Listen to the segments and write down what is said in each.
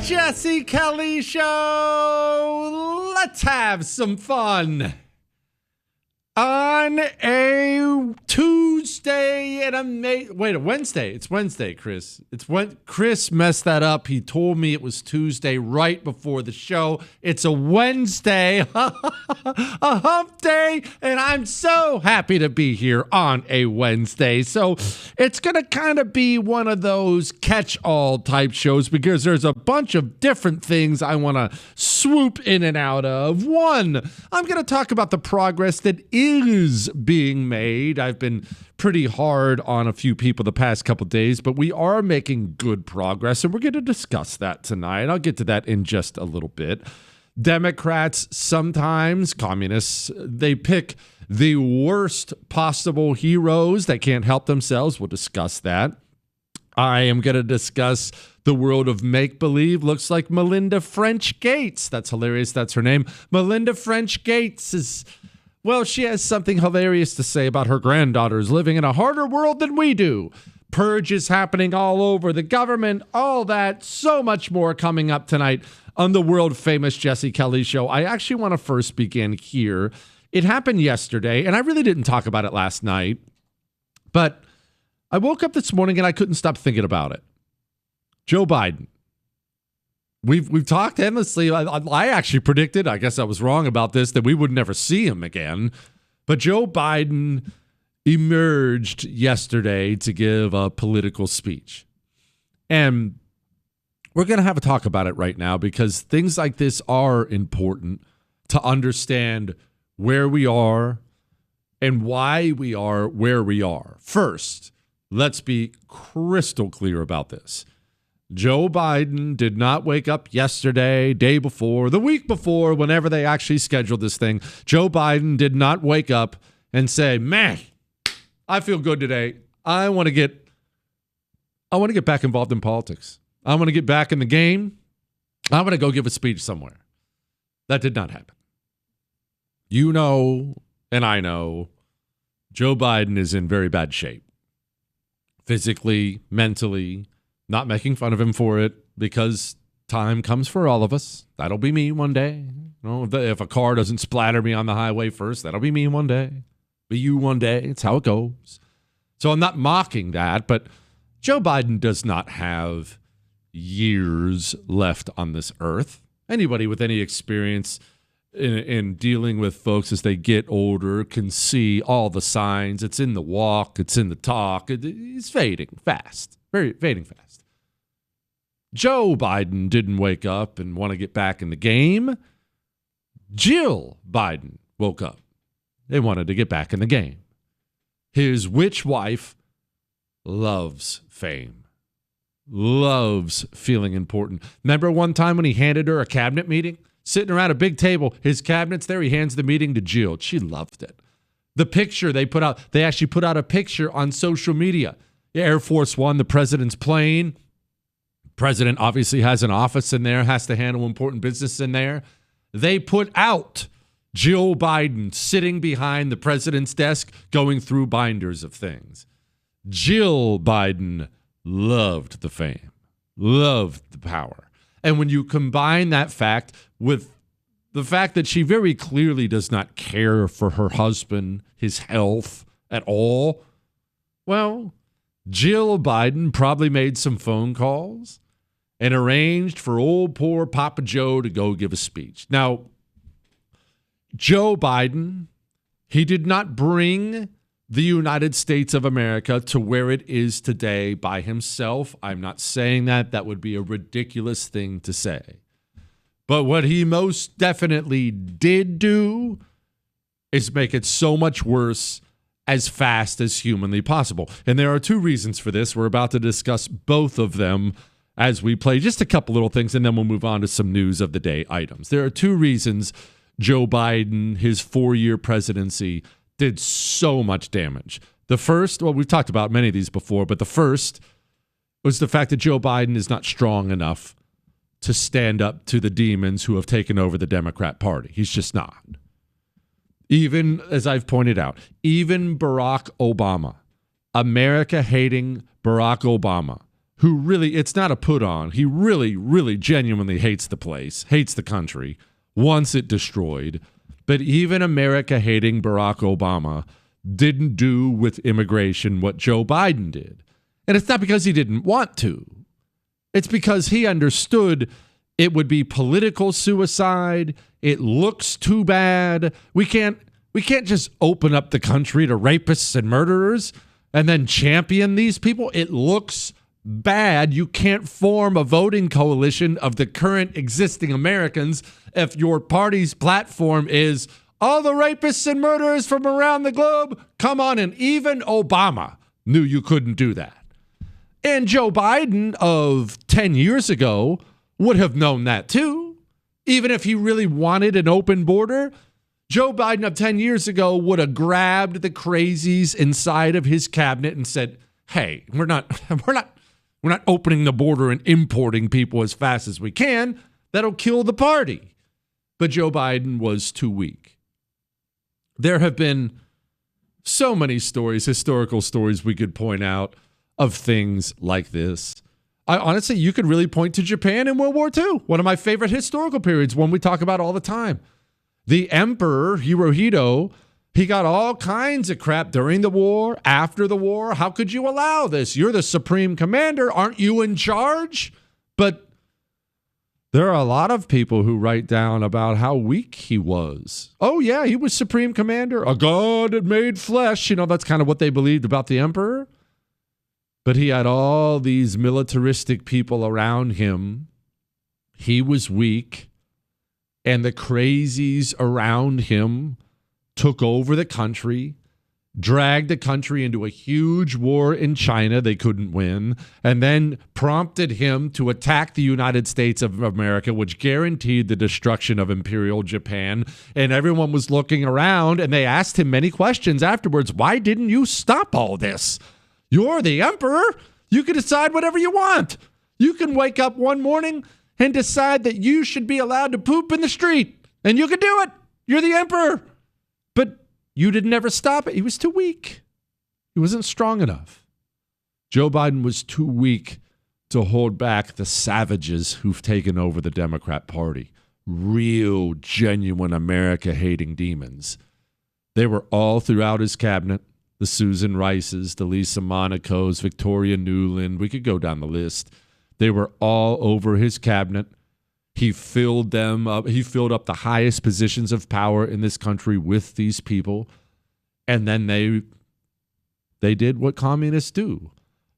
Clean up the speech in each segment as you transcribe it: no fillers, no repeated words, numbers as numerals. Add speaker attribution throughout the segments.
Speaker 1: Jesse Kelly Show. Let's have some fun. On a Tuesday and a Wednesday. It's Wednesday, Chris. Chris messed that up. He told me it was Tuesday right before the show. It's a Wednesday, a hump day, and I'm so happy to be here on a Wednesday. So it's going to kind of be one of those catch-all type shows because there's a bunch of different things I want to swoop in and out of. One, I'm going to talk about the progress that is being made. I've been pretty hard on a few people the past couple days, but we are making good progress, and we're going to discuss that tonight. I'll get to that in just a little bit. Democrats, sometimes communists, they pick the worst possible heroes that can't help themselves. We'll discuss that. I am going to discuss the world of make-believe. Looks like Melinda French Gates. That's hilarious. That's her name. Melinda French Gates is... well, she has something hilarious to say about her granddaughters living in a harder world than we do. Purges happening all over the government, all that, so much more coming up tonight on the world-famous Jesse Kelly Show. I actually want to first begin here. It happened yesterday, and I really didn't talk about it last night, but I woke up this morning and I couldn't stop thinking about it. Joe Biden. We've talked endlessly. I actually predicted, I guess I was wrong about this, that we would never see him again. But Joe Biden emerged yesterday to give a political speech. And we're going to have a talk about it right now because things like this are important to understand where we are and why we are where we are. First, let's be crystal clear about this. Joe Biden did not wake up yesterday, day before, the week before, whenever they actually scheduled this thing. Joe Biden did not wake up and say, man, I feel good today. I want to get back involved in politics. I want to get back in the game. I want to go give a speech somewhere. That did not happen. You know, and I know, Joe Biden is in very bad shape. Physically, mentally. Not making fun of him for it because time comes for all of us. That'll be me one day. If a car doesn't splatter me on the highway first, that'll be me one day. Be you one day. It's how it goes. So I'm not mocking that, but Joe Biden does not have years left on this earth. Anybody with any experience in dealing with folks as they get older can see all the signs. It's in the walk. It's in the talk. It's fading fast. Very fading fast. Joe Biden didn't wake up and want to get back in the game. Jill Biden woke up. They wanted to get back in the game. His witch wife loves fame, loves feeling important. Remember one time when he handed her a cabinet meeting? Sitting around a big table, his cabinet's there, he hands the meeting to Jill. She loved it. The picture they put out, they actually put out a picture on social media. Air Force One, the president's plane. President obviously has an office in there, has to handle important business in there. They put out Jill Biden sitting behind the president's desk going through binders of things. Jill Biden loved the fame, loved the power. And when you combine that fact with the fact that she very clearly does not care for her husband, his health at all, well, Jill Biden probably made some phone calls and arranged for old poor Papa Joe to go give a speech. Now, Joe Biden, he did not bring the United States of America to where it is today by himself. I'm not saying that. That would be a ridiculous thing to say. But what he most definitely did do is make it so much worse as fast as humanly possible. And there are two reasons for this. We're about to discuss both of them as we play just a couple little things, and then we'll move on to some news of the day items. There are two reasons Joe Biden, his 4-year presidency, did so much damage. The first, well, we've talked about many of these before, but the first was the fact that Joe Biden is not strong enough to stand up to the demons who have taken over the Democrat Party. He's just not. Even, as I've pointed out, even Barack Obama, America-hating Barack Obama, who really, it's not a put on. He really, really genuinely hates the place, hates the country, wants it destroyed. But even America hating Barack Obama didn't do with immigration what Joe Biden did. And it's not because he didn't want to. It's because he understood it would be political suicide. It looks too bad. We can't just open up the country to rapists and murderers and then champion these people. It looks bad. You can't form a voting coalition of the current existing Americans if your party's platform is all the rapists and murderers from around the globe. Come on, and even Obama knew you couldn't do that. And Joe Biden of 10 years ago would have known that too. Even if he really wanted an open border, Joe Biden of 10 years ago would have grabbed the crazies inside of his cabinet and said, hey, we're not opening the border and importing people as fast as we can. That'll kill the party. But Joe Biden was too weak. There have been so many stories, historical stories we could point out of things like this. Honestly, you could really point to Japan in World War II, one of my favorite historical periods, one we talk about all the time. The Emperor Hirohito, he got all kinds of crap during the war, after the war. How could you allow this? You're the supreme commander. Aren't you in charge? But there are a lot of people who write down about how weak he was. Oh, yeah, he was supreme commander, a god made flesh. You know, that's kind of what they believed about the emperor. But he had all these militaristic people around him. He was weak. And the crazies around him took over the country, dragged the country into a huge war in China they couldn't win, and then prompted him to attack the United States of America, which guaranteed the destruction of Imperial Japan. And everyone was looking around, and they asked him many questions afterwards. Why didn't you stop all this? You're the emperor. You can decide whatever you want. You can wake up one morning and decide that you should be allowed to poop in the street, and you can do it. You're the emperor. But you didn't ever stop it. He was too weak. He wasn't strong enough. Joe Biden was too weak to hold back the savages who've taken over the Democrat Party. Real, genuine America-hating demons. They were all throughout his cabinet. The Susan Rices, the Lisa Monacos, Victoria Nuland. We could go down the list. They were all over his cabinet. He filled them up. He filled up the highest positions of power in this country with these people. And then they did what communists do.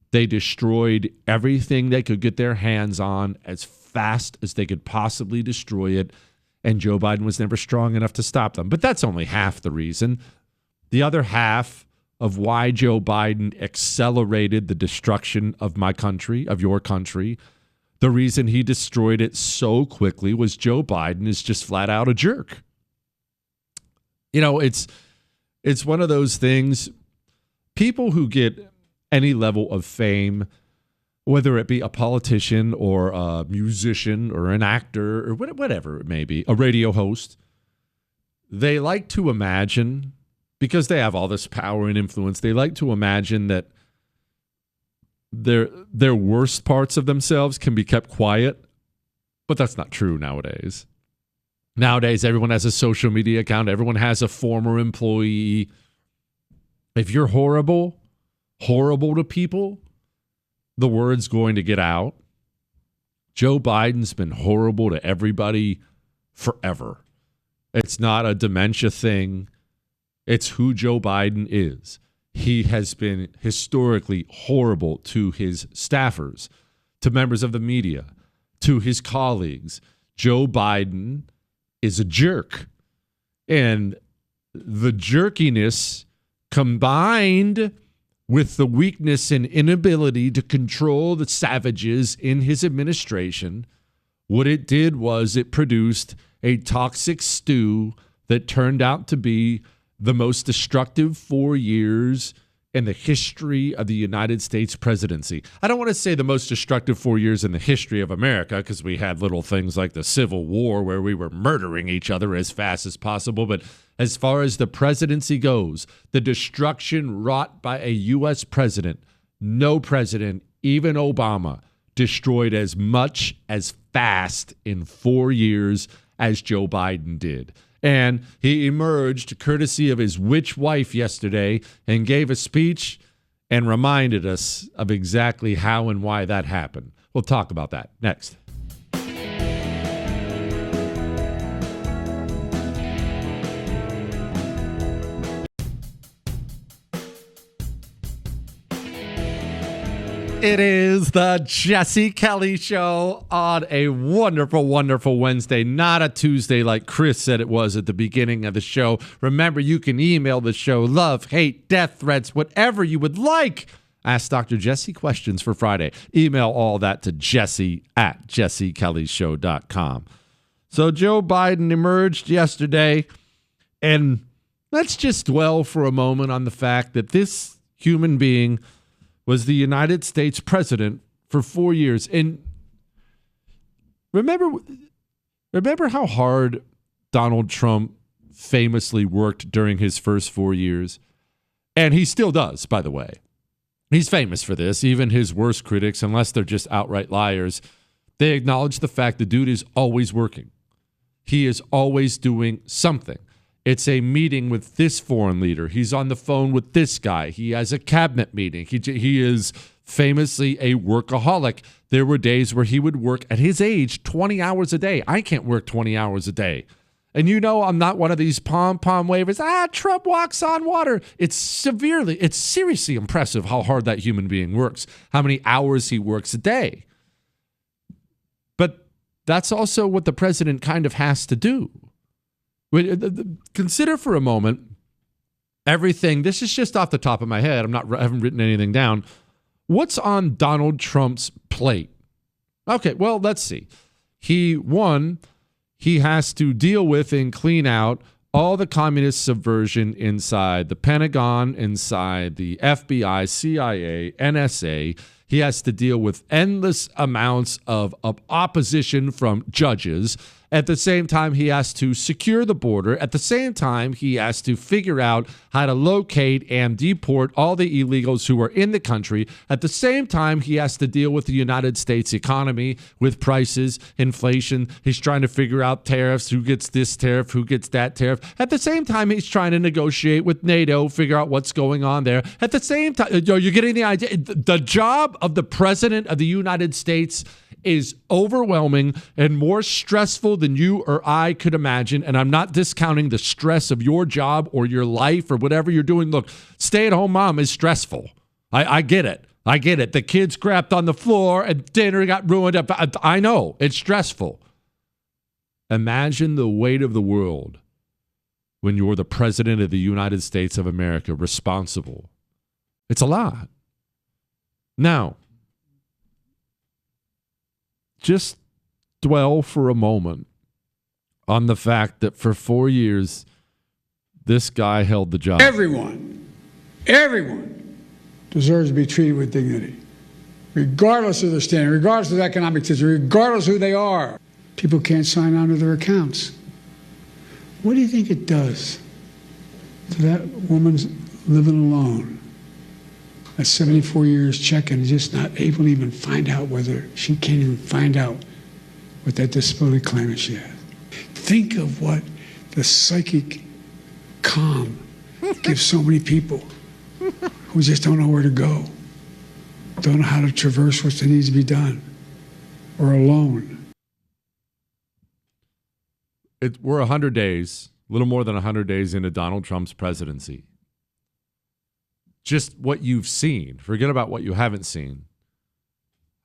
Speaker 1: They destroyed everything they could get their hands on as fast as they could possibly destroy it. And Joe Biden was never strong enough to stop them. But that's only half the reason. The other half of why Joe Biden accelerated the destruction of my country, of your country, the reason he destroyed it so quickly was Joe Biden is just flat out a jerk. You know, it's one of those things, people who get any level of fame, whether it be a politician or a musician or an actor or whatever it may be, a radio host, they like to imagine, because they have all this power and influence, they like to imagine that their worst parts of themselves can be kept quiet, but that's not true nowadays. Nowadays, everyone has a social media account. Everyone has a former employee. If you're horrible to people, the word's going to get out. Joe Biden's been horrible to everybody forever. It's not a dementia thing. It's who Joe Biden is. He has been historically horrible to his staffers, to members of the media, to his colleagues. Joe Biden is a jerk. And the jerkiness combined with the weakness and inability to control the savages in his administration, what it did was it produced a toxic stew that turned out to be the most destructive 4 years in the history of the United States presidency. I don't want to say the most destructive 4 years in the history of America, because we had little things like the Civil War where we were murdering each other as fast as possible. But as far as the presidency goes, the destruction wrought by a U.S. president, no president, even Obama destroyed as much as fast in 4 years as Joe Biden did. And he emerged courtesy of his witch wife yesterday and gave a speech and reminded us of exactly how and why that happened. We'll talk about that next. It is the Jesse Kelly Show on a wonderful, wonderful Wednesday, not a Tuesday like Chris said it was at the beginning of the show. Remember, you can email the show, love, hate, death threats, whatever you would like. Ask Dr. Jesse questions for Friday. Email all that to jesse@jessekellyshow.com. So Joe Biden emerged yesterday, and let's just dwell for a moment on the fact that this human being was the United States president for 4 years. And remember how hard Donald Trump famously worked during his first 4 years? And he still does, by the way. He's famous for this. Even his worst critics, unless they're just outright liars, they acknowledge the fact the dude is always working. He is always doing something. It's a meeting with this foreign leader. He's on the phone with this guy. He has a cabinet meeting. He is famously a workaholic. There were days where he would work at his age 20 hours a day. I can't work 20 hours a day. And you know I'm not one of these pom-pom wavers. Trump walks on water. It's seriously impressive how hard that human being works, how many hours he works a day. But that's also what the president kind of has to do. Consider for a moment everything. This is just off the top of my head. I haven't written anything down. What's on Donald Trump's plate? Okay, well, let's see. He has to deal with and clean out all the communist subversion inside the Pentagon, inside the FBI, CIA, NSA. He has to deal with endless amounts of opposition from judges. At the same time, he has to secure the border. At the same time, he has to figure out how to locate and deport all the illegals who are in the country. At the same time, he has to deal with the United States economy, with prices, inflation. He's trying to figure out tariffs, who gets this tariff, who gets that tariff. At the same time, he's trying to negotiate with NATO, figure out what's going on there. At the same time, you're getting the idea. The job of the president of the United States is overwhelming and more stressful than you or I could imagine. And I'm not discounting the stress of your job or your life or whatever you're doing. Look, stay-at-home mom is stressful. I get it. I get it. The kids crapped on the floor and dinner got ruined. I know. It's stressful. Imagine the weight of the world when you're the president of the United States of America, responsible. It's a lot. Now, just dwell for a moment on the fact that for 4 years, this guy held the job.
Speaker 2: Everyone deserves to be treated with dignity, regardless of their standing, regardless of their economic situation, regardless of who they are. People can't sign on to their accounts. What do you think it does to that woman's living alone? At 74 years checking, just not able to even find out whether she can't even find out what that disability claim is she has. Think of what the psychic calm gives so many people who just don't know where to go, don't know how to traverse what needs to be done, or alone.
Speaker 1: We're 100 days, a little more than 100 days into Donald Trump's presidency. Just what you've seen. Forget about what you haven't seen.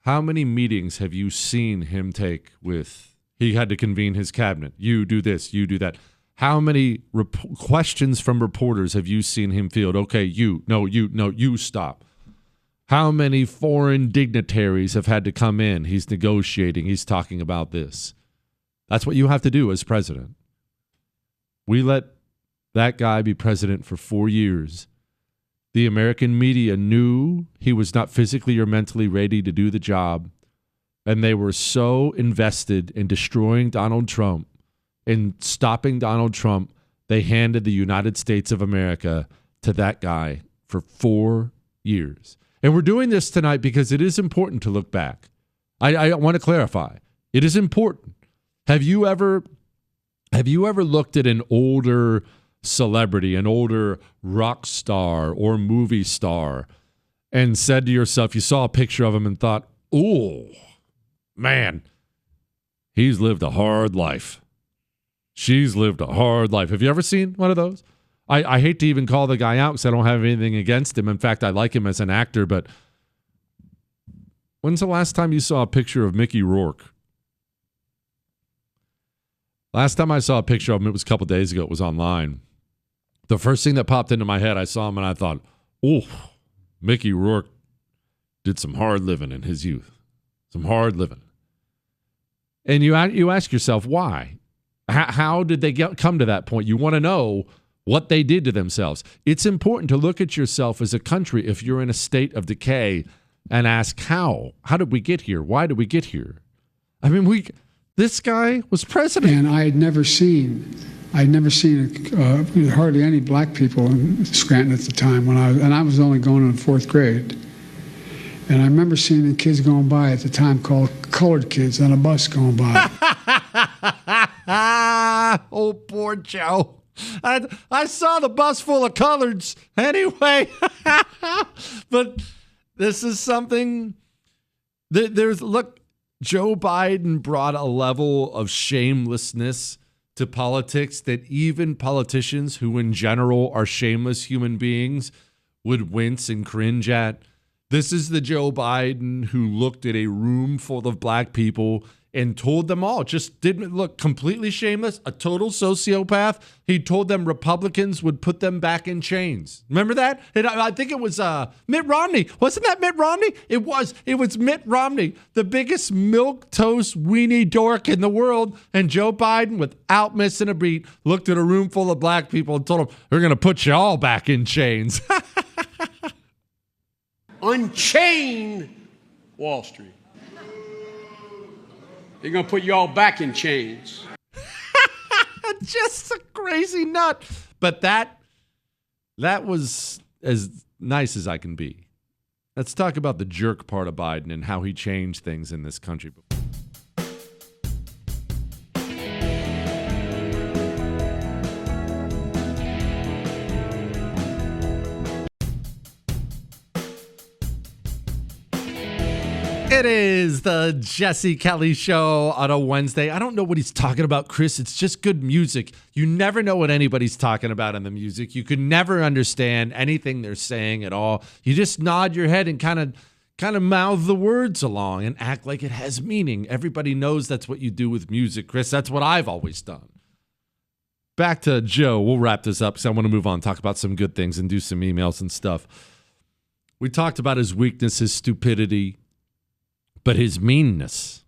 Speaker 1: How many meetings have you seen him take with, he had to convene his cabinet. You do this, you do that. How many questions from reporters have you seen him field? Okay, you stop. How many foreign dignitaries have had to come in? He's negotiating. He's talking about this. That's what you have to do as president. We let that guy be president for 4 years. The American media knew he was not physically or mentally ready to do the job, and they were so invested in destroying Donald Trump, in stopping Donald Trump, they handed the United States of America to that guy for 4 years. And we're doing this tonight because it is important to look back. I want to clarify. It is important. Have you ever looked at an older celebrity, an older rock star or movie star, and said to yourself, you saw a picture of him and thought, oh, man, he's lived a hard life. She's lived a hard life. Have you ever seen one of those? I hate to even call the guy out because I don't have anything against him. In fact, I like him as an actor, but when's the last time you saw a picture of Mickey Rourke? Last time I saw a picture of him, it was a couple days ago. It was online. The first thing that popped into my head, I saw him and I thought, oh, Mickey Rourke did some hard living in his youth. Some hard living. And you ask yourself, why? How did they come to that point? You want to know what they did to themselves. It's important to look at yourself as a country if you're in a state of decay and ask how. How did we get here? Why did we get here? I mean, this guy was president.
Speaker 2: And I had never seen hardly any black people in Scranton at the time I was only going in fourth grade. And I remember seeing the kids going by at the time called colored kids on a bus going by.
Speaker 1: Oh, poor Joe. I saw the bus full of coloreds anyway. But this is something look, Joe Biden brought a level of shamelessness to politics that even politicians who in general are shameless human beings would wince and cringe at. This is the Joe Biden who looked at a room full of black people and told them all, just didn't look completely shameless, a total sociopath. He told them Republicans would put them back in chains. Remember that? I think it was Mitt Romney. Wasn't that Mitt Romney? It was Mitt Romney, the biggest milquetoast weenie dork in the world. And Joe Biden, without missing a beat, looked at a room full of black people and told them, we're going to put you all back in chains.
Speaker 3: Unchain Wall Street. They're going to put you all back in chains.
Speaker 1: Just a crazy nut. But that was as nice as I can be. Let's talk about the jerk part of Biden and how he changed things in this country. It is the Jesse Kelly Show on a Wednesday. I don't know what he's talking about, Chris. It's just good music. You never know what anybody's talking about in the music. You can never understand anything they're saying at all. You just nod your head and kind of mouth the words along and act like it has meaning. Everybody knows that's what you do with music, Chris. That's what I've always done. Back to Joe. We'll wrap this up because I want to move on, talk about some good things and do some emails and stuff. We talked about his weakness, his stupidity, but his meanness.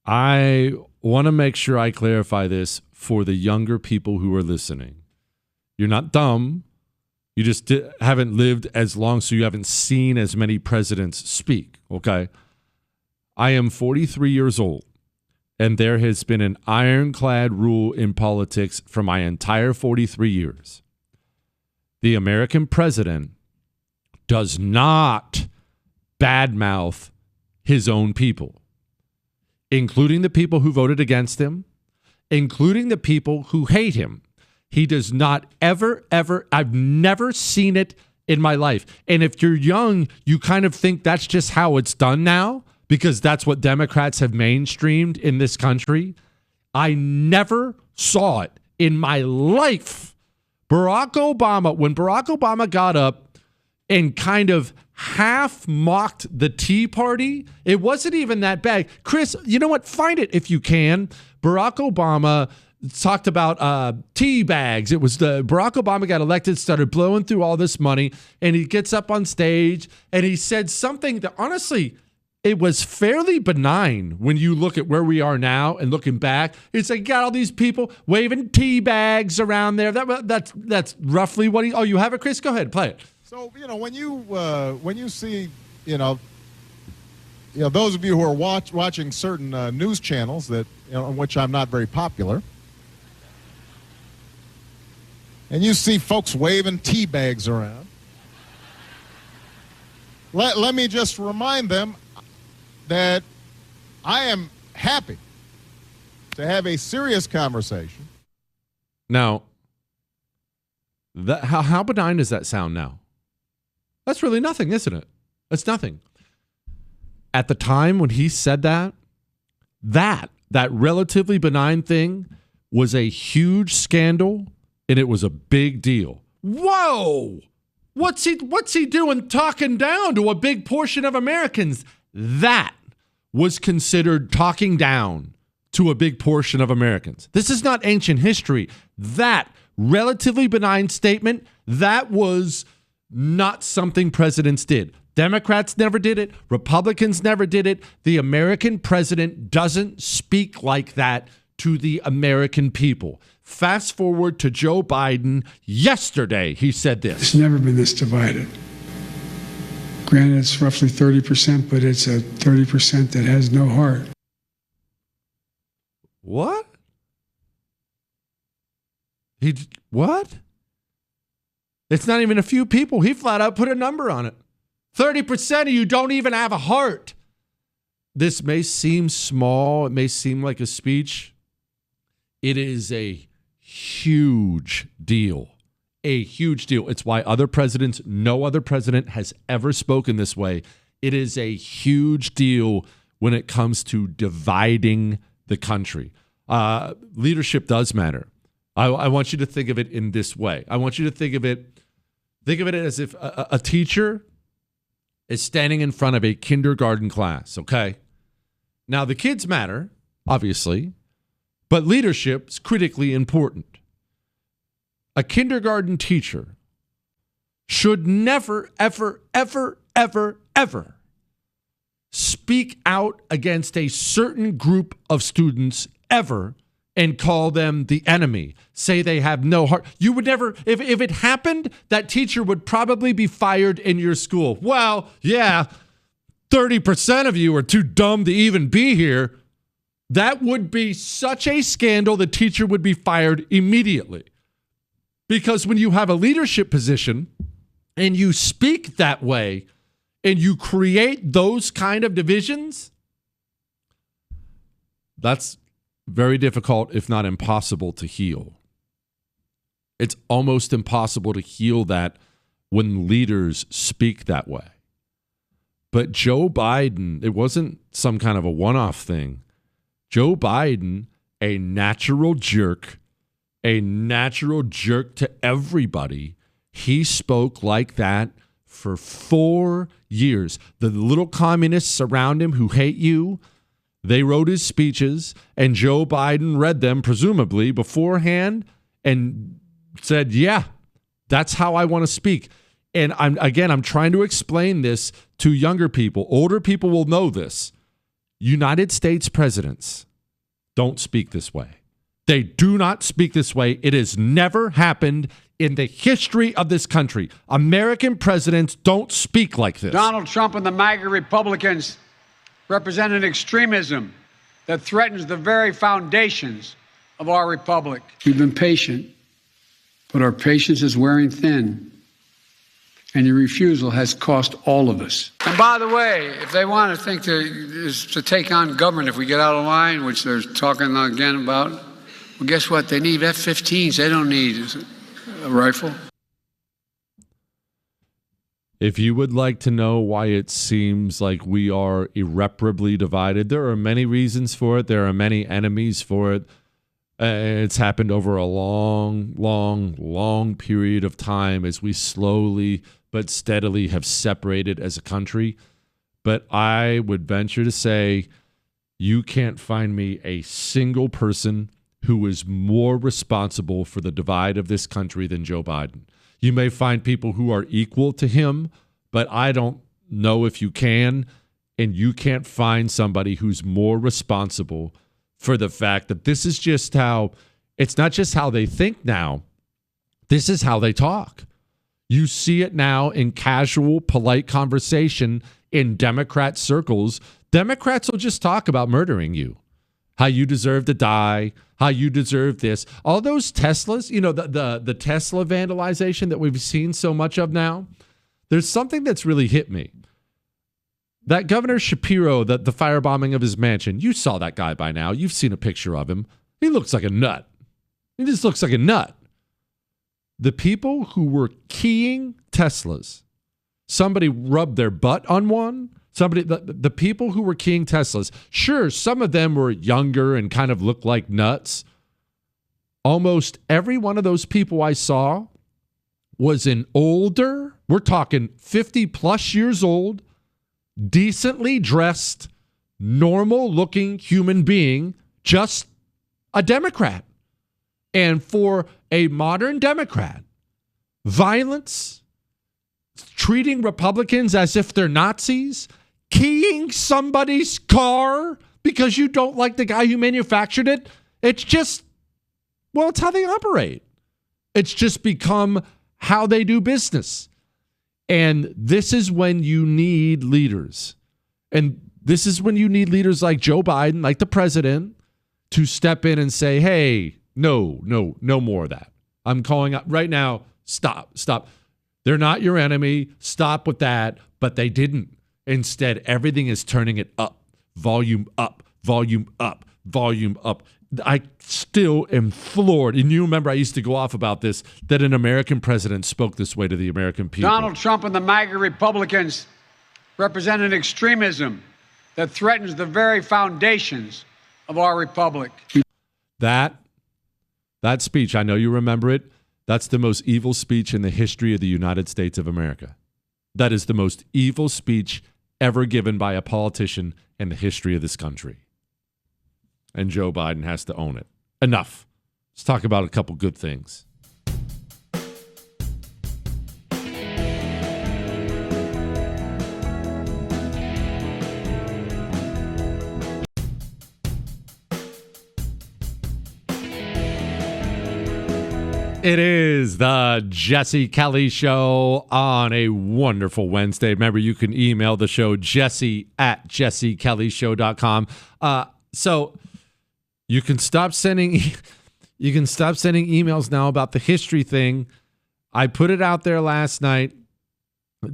Speaker 1: I want to make sure I clarify this for the younger people who are listening. You're not dumb. You just haven't lived as long, so you haven't seen as many presidents speak, okay? I am 43 years old, and there has been an ironclad rule in politics for my entire 43 years. The American president does not badmouth his own people, including the people who voted against him, including the people who hate him. He does not ever, I've never seen it in my life. And if you're young, you kind of think that's just how it's done now because that's what Democrats have mainstreamed in this country. I never saw it in my life. When Barack Obama got up and kind of half mocked the Tea Party, it wasn't even that bad. Chris, you know what? Find it if you can. Barack Obama talked about tea bags. It was Barack Obama got elected, started blowing through all this money, and he gets up on stage and he said something that honestly, it was fairly benign when you look at where we are now and looking back. It's like, got all these people waving tea bags around there. That's roughly what he. Oh, you have it, Chris? Go ahead, play it.
Speaker 4: So, when you see, those of you who are watching certain news channels that, on which I'm not very popular, and you see folks waving tea bags around, let me just remind them that I am happy to have a serious conversation.
Speaker 1: Now, how benign does that sound now? That's really nothing, isn't it? It's nothing. At the time when he said that relatively benign thing was a huge scandal, and it was a big deal. Whoa! What's he doing talking down to a big portion of Americans? That was considered talking down to a big portion of Americans. This is not ancient history. That relatively benign statement, that was not something presidents did. Democrats never did it. Republicans never did it. The American president doesn't speak like that to the American people. Fast forward to Joe Biden. Yesterday, he said this.
Speaker 2: It's never been this divided. Granted, it's roughly 30%, but it's a 30% that has no heart.
Speaker 1: What? What? It's not even a few people. He flat out put a number on it. 30% of you don't even have a heart. This may seem small. It may seem like a speech. It is a huge deal. A huge deal. It's why no other president has ever spoken this way. It is a huge deal when it comes to dividing the country. Leadership does matter. I want you to think of it in this way. I want you to think of it as if a teacher is standing in front of a kindergarten class, okay? Now, the kids matter, obviously, but leadership is critically important. A kindergarten teacher should never, ever, ever, ever, ever speak out against a certain group of students ever and call them the enemy, say they have no heart. You would never, if it happened, that teacher would probably be fired in your school. Well, yeah, 30% of you are too dumb to even be here. That would be such a scandal, the teacher would be fired immediately. Because when you have a leadership position and you speak that way and you create those kind of divisions, that's very difficult, if not impossible, to heal. It's almost impossible to heal that when leaders speak that way. But Joe Biden, it wasn't some kind of a one-off thing. Joe Biden, a natural jerk to everybody. He spoke like that for 4 years. The little communists around him who hate you, they wrote his speeches, and Joe Biden read them, presumably, beforehand, and said, yeah, that's how I want to speak. And I'm trying to explain this to younger people. Older people will know this. United States presidents don't speak this way. They do not speak this way. It has never happened in the history of this country. American presidents don't speak like this.
Speaker 3: Donald Trump and the MAGA Republicans represent an extremism that threatens the very foundations of our republic.
Speaker 2: We've been patient, but our patience is wearing thin. And your refusal has cost all of us. And by the way, if they want to think to take on government if we get out of line, which they're talking again about, well, guess what? They need F-15s. They don't need a rifle.
Speaker 1: If you would like to know why it seems like we are irreparably divided, there are many reasons for it. There are many enemies for it. It's happened over a long, long, long period of time as we slowly but steadily have separated as a country. But I would venture to say you can't find me a single person who is more responsible for the divide of this country than Joe Biden. You may find people who are equal to him, but I don't know if you can, and you can't find somebody who's more responsible for the fact that this is just how, it's not just how they think now, this is how they talk. You see it now in casual, polite conversation in Democrat circles. Democrats will just talk about murdering you, how you deserve to die, how you deserve this. All those Teslas, you know, the Tesla vandalization that we've seen so much of now, there's something that's really hit me. That Governor Shapiro, the firebombing of his mansion, you saw that guy by now. You've seen a picture of him. He looks like a nut. He just looks like a nut. The people who were keying Teslas, somebody rubbed their butt on one. The people who were keying Teslas, sure, some of them were younger and kind of looked like nuts. Almost every one of those people I saw was an older, we're talking 50 plus years old, decently dressed, normal looking human being, just a Democrat. And for a modern Democrat, violence, treating Republicans as if they're Nazis, keying somebody's car because you don't like the guy who manufactured it, it's just, well, it's how they operate. It's just become how they do business. And this is when you need leaders. And this is when you need leaders like Joe Biden, like the president, to step in and say, hey, no more of that. I'm calling out right now, stop. They're not your enemy. Stop with that. But they didn't. Instead, everything is turning it up. Volume up, volume up, volume up. I still am floored. And you remember I used to go off about this, that an American president spoke this way to the American people.
Speaker 3: Donald Trump and the MAGA Republicans represent an extremism that threatens the very foundations of our republic.
Speaker 1: That speech, I know you remember it. That's the most evil speech in the history of the United States of America. That is the most evil speech ever given by a politician in the history of this country. And Joe Biden has to own it. Enough. Let's talk about a couple good things. It is the Jesse Kelly Show on a wonderful Wednesday. Remember, you can email the show, jesse@jessekellyshow.com. So you can stop sending emails now about the history thing. I put it out there last night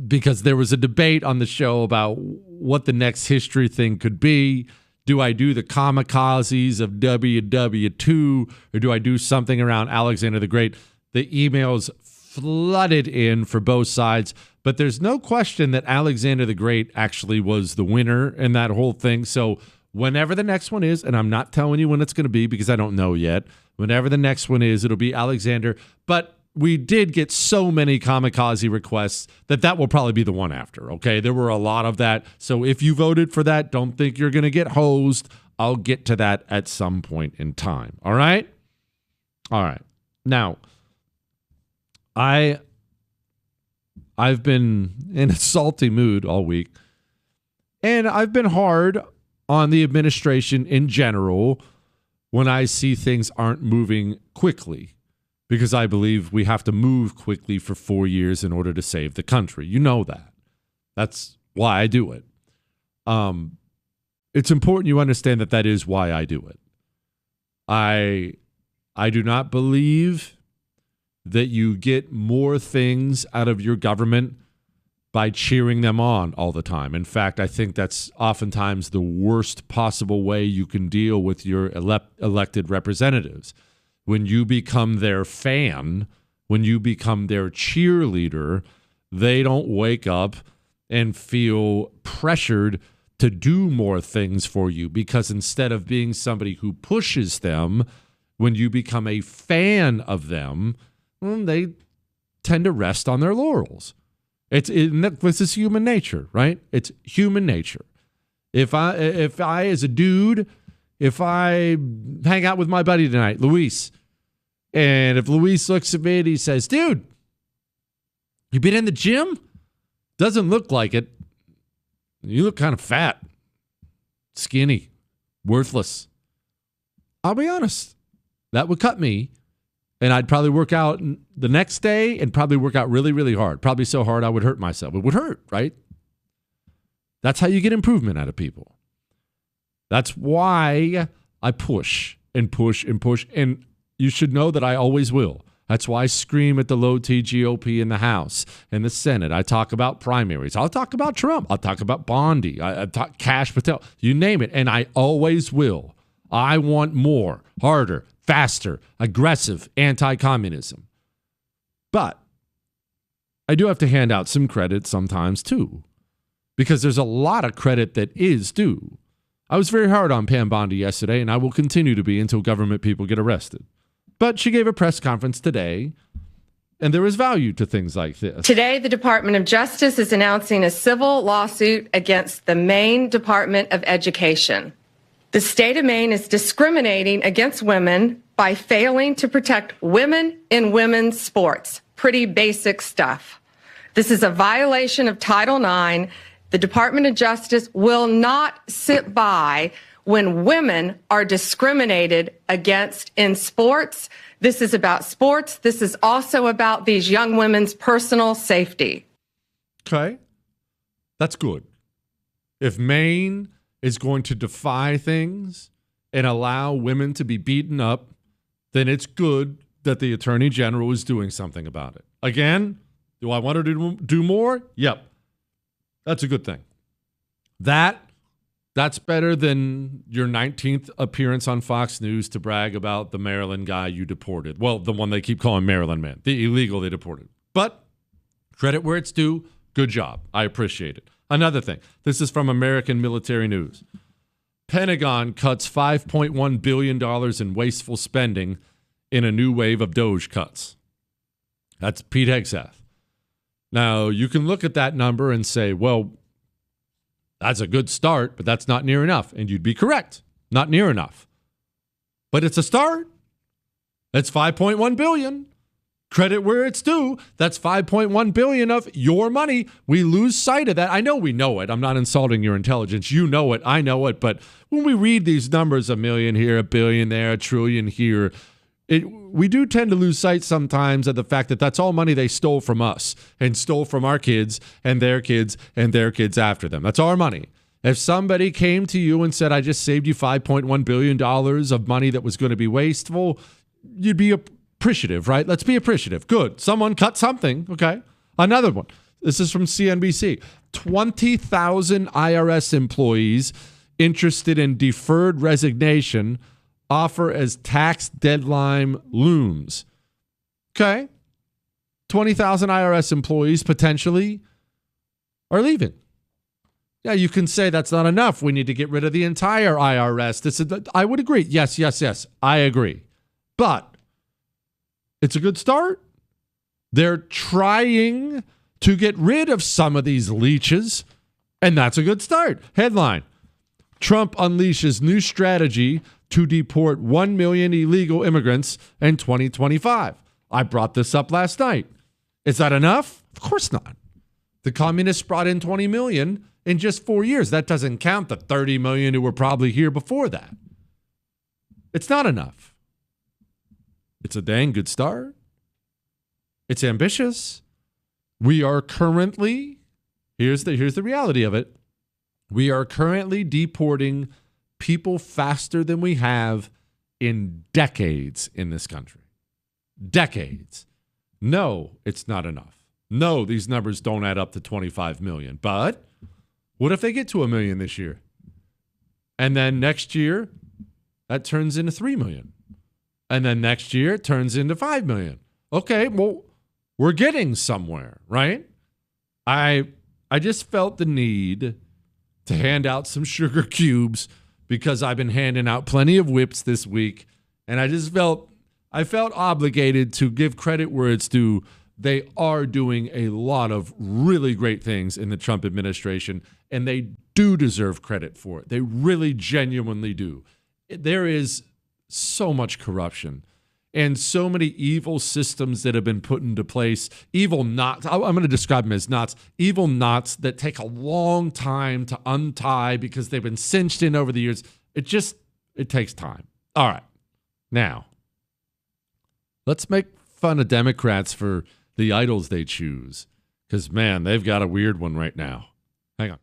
Speaker 1: because there was a debate on the show about what the next history thing could be. Do I do the kamikazes of WW2 or do I do something around Alexander the Great? The emails flooded in for both sides, but there's no question that Alexander the Great actually was the winner in that whole thing. So whenever the next one is, and I'm not telling you when it's going to be because I don't know yet, whenever the next one is, it'll be Alexander. But we did get so many kamikaze requests that will probably be the one after, okay? There were a lot of that. So if you voted for that, don't think you're going to get hosed. I'll get to that at some point in time, all right? All right. Now, I've been in a salty mood all week, and I've been hard on the administration in general when I see things aren't moving quickly, because I believe we have to move quickly for 4 years in order to save the country. You know that. That's why I do it. It's important you understand that is why I do it. I do not believe that you get more things out of your government by cheering them on all the time. In fact, I think that's oftentimes the worst possible way you can deal with your elected representatives. When you become their fan, when you become their cheerleader, they don't wake up and feel pressured to do more things for you, because instead of being somebody who pushes them, when you become a fan of them, they tend to rest on their laurels. This is human nature, right? It's human nature. If I as a dude, if I hang out with my buddy tonight, Luis, and if Luis looks at me and he says, dude, you been in the gym? Doesn't look like it. You look kind of fat, skinny, worthless. I'll be honest. That would cut me. And I'd probably work out the next day and probably work out really, really hard. Probably so hard I would hurt myself. It would hurt, right? That's how you get improvement out of people. That's why I push and push and push. And you should know that I always will. That's why I scream at the low T GOP in the House and the Senate. I talk about primaries. I'll talk about Trump. I'll talk about Bondi. I talk Kash Patel. You name it, and I always will. I want more, harder, faster, aggressive anti-communism. But I do have to hand out some credit sometimes, too, because there's a lot of credit that is due. I was very hard on Pam Bondi yesterday, and I will continue to be until government people get arrested. But she gave a press conference today, and there is value to things like this.
Speaker 5: Today, the Department of Justice is announcing a civil lawsuit against the Maine Department of Education. The state of Maine is discriminating against women by failing to protect women in women's sports. Pretty basic stuff. This is a violation of Title IX. The Department of Justice will not sit by when women are discriminated against in sports. This is about sports. This is also about these young women's personal safety.
Speaker 1: Okay. That's good. If Maine is going to defy things and allow women to be beaten up, then it's good that the Attorney General is doing something about it. Again, do I want her to do more? Yep. That's a good thing. That's better than your 19th appearance on Fox News to brag about the Maryland guy you deported. Well, the one they keep calling Maryland man, the illegal they deported. But credit where it's due. Good job. I appreciate it. Another thing. This is from American Military News. Pentagon cuts $5.1 billion in wasteful spending in a new wave of DOGE cuts. That's Pete Hegseth. Now, you can look at that number and say, well, that's a good start, but that's not near enough. And you'd be correct. Not near enough. But it's a start. That's $5.1 billion. Credit where it's due. That's $5.1 billion of your money. We lose sight of that. I know we know it. I'm not insulting your intelligence. You know it. I know it. But when we read these numbers, $1 million here, $1 billion there, $1 trillion here, we do tend to lose sight sometimes of the fact that that's all money they stole from us and stole from our kids and their kids and their kids after them. That's our money. If somebody came to you and said, I just saved you $5.1 billion of money that was going to be wasteful, you'd be appreciative, right? Let's be appreciative. Good. Someone cut something. Okay. Another one. This is from CNBC. 20,000 IRS employees interested in deferred resignation offer as tax deadline looms. Okay. 20,000 IRS employees potentially are leaving. Yeah, you can say that's not enough. We need to get rid of the entire IRS. I would agree. Yes. I agree. But it's a good start. They're trying to get rid of some of these leeches, and that's a good start. Headline: Trump unleashes new strategy to deport 1 million illegal immigrants in 2025. I brought this up last night. Is that enough? Of course not. The communists brought in 20 million in just 4 years. That doesn't count the 30 million who were probably here before that. It's not enough. It's a dang good start. It's ambitious. We are currently, here's the reality of it. We are currently deporting people faster than we have in decades in this country. Decades. No, it's not enough. No, these numbers don't add up to 25 million. But what if they get to 1 million this year? And then next year, that turns into 3 million. And then next year, it turns into 5 million. Okay, well, we're getting somewhere, right? I just felt the need to hand out some sugar cubes because I've been handing out plenty of whips this week, and I felt obligated to give credit where it's due. They are doing a lot of really great things in the Trump administration, and they do deserve credit for it. They really genuinely do. There is so much corruption and so many evil systems that have been put into place. Evil knots. I'm going to describe them as knots. Evil knots that take a long time to untie because they've been cinched in over the years. It takes time. All right. Now, let's make fun of Democrats for the idols they choose. Because, man, they've got a weird one right now. Hang on.